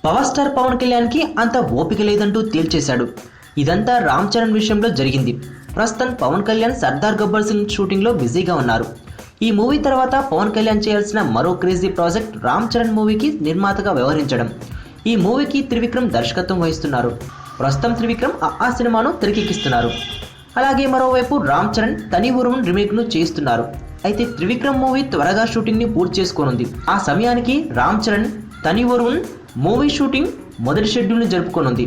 Power star Pawan Kalyan కి అంత ఓపిక లేదంటూ తేల్చేశాడు. ఇదంతా రామ్ చరణ్ విషయంలో జరిగింది. ప్రస్తుతం పవన్ కళ్యాణ్ సర్దార్ గబ్బర్ సింగ్ షూటింగ్ లో బిజీగా ఉన్నారు. ఈ మూవీ తర్వాత పవన్ కళ్యాణ్ చేయాల్సిన మరో క్రేజీ ప్రాజెక్ట్ రామ్ చరణ్ మూవీకి నిర్మాతగా వ్యవహరించడం. ఈ మూవీకి త్రివిక్రమ్ దర్శకత్వం వహిస్తున్నారు. ప్రస్తుతం త్రివిక్రమ్ ఆ సినిమాను తెరకెక్కిస్తున్నారు. అలాగే మరోవైపు రామ్ చరణ్ తని ఉరువన్ రీమేక్ ను చేస్తున్నారు. అయితే త్రివిక్రమ్ మూవీ త్వరగా షూటింగ్ ని పూర్తి చేసుకోనుంది. ఆ సమయానికి రామ్ చరణ్ తని ఉరువన్ మూవీ షూటింగ్ మొదటి షెడ్యూల్ ను జరుపుకోనుంది.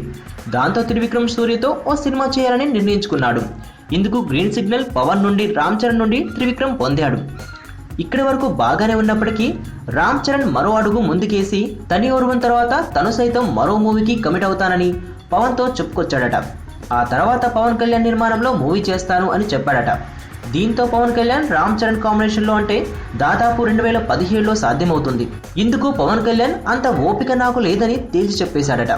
దాంతో త్రివిక్రమ్ సూర్యతో ఓ సినిమా చేయాలని నిర్ణయించుకున్నాడు. ఇందుకు గ్రీన్ సిగ్నల్ పవన్ నుండి రామ్ చరణ్ నుండి త్రివిక్రమ్ పొందాడు. ఇక్కడి వరకు బాగానే ఉన్నప్పటికీ రామ్ చరణ్ మరో అడుగు ముందుకేసి తని ఉరువన్ తర్వాత తను సైతం మరో మూవీకి కమిట్ అవుతానని పవన్తో చెప్పుకొచ్చాడట. ఆ తర్వాత పవన్ కళ్యాణ్ నిర్మాణంలో మూవీ చేస్తాను అని చెప్పాడట. దీంతో పవన్ కళ్యాణ్ రామ్ చరణ్ కాంబినేషన్లో అంటే దాదాపు 2017లో సాధ్యమవుతుంది. ఇందుకు పవన్ కళ్యాణ్ అంత ఓపిక నాకు లేదని తేల్చి చెప్పేశాడట.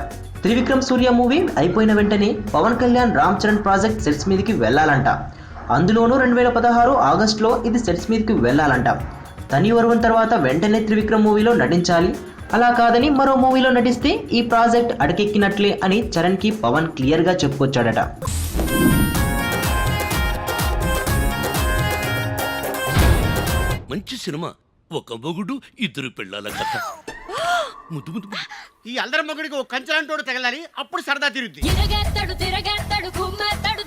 త్రివిక్రమ్ సూర్య మూవీ అయిపోయిన వెంటనే పవన్ కళ్యాణ్ రామ్ చరణ్ ప్రాజెక్ట్ సెట్స్ మీదకి వెళ్లాలంట. అందులోనూ 2016 ఆగస్టులో ఇది సెట్స్ మీదకి వెళ్లాలంట. తని ఉరువన్ తర్వాత వెంటనే త్రివిక్రమ్ మూవీలో నటించాలి. అలా కాదని మరో మూవీలో నటిస్తే ఈ ప్రాజెక్ట్ అడకెక్కినట్లే అని చరణ్ కి పవన్ క్లియర్ గా చెప్పుకొచ్చాడట. మంచి సినిమా, ఒక మొగుడు ఇద్దరు పెళ్ళాల కథ. ముద్దు ముద్దు ముద్దు. ఈ అల్లరి మొగుడికి ఒక కంచలాంటోడు తగలాలి, అప్పుడు సరదా తిరుగుద్ది. తిరగేస్తాడు తిరగేస్తాడు కుమ్మేస్తాడు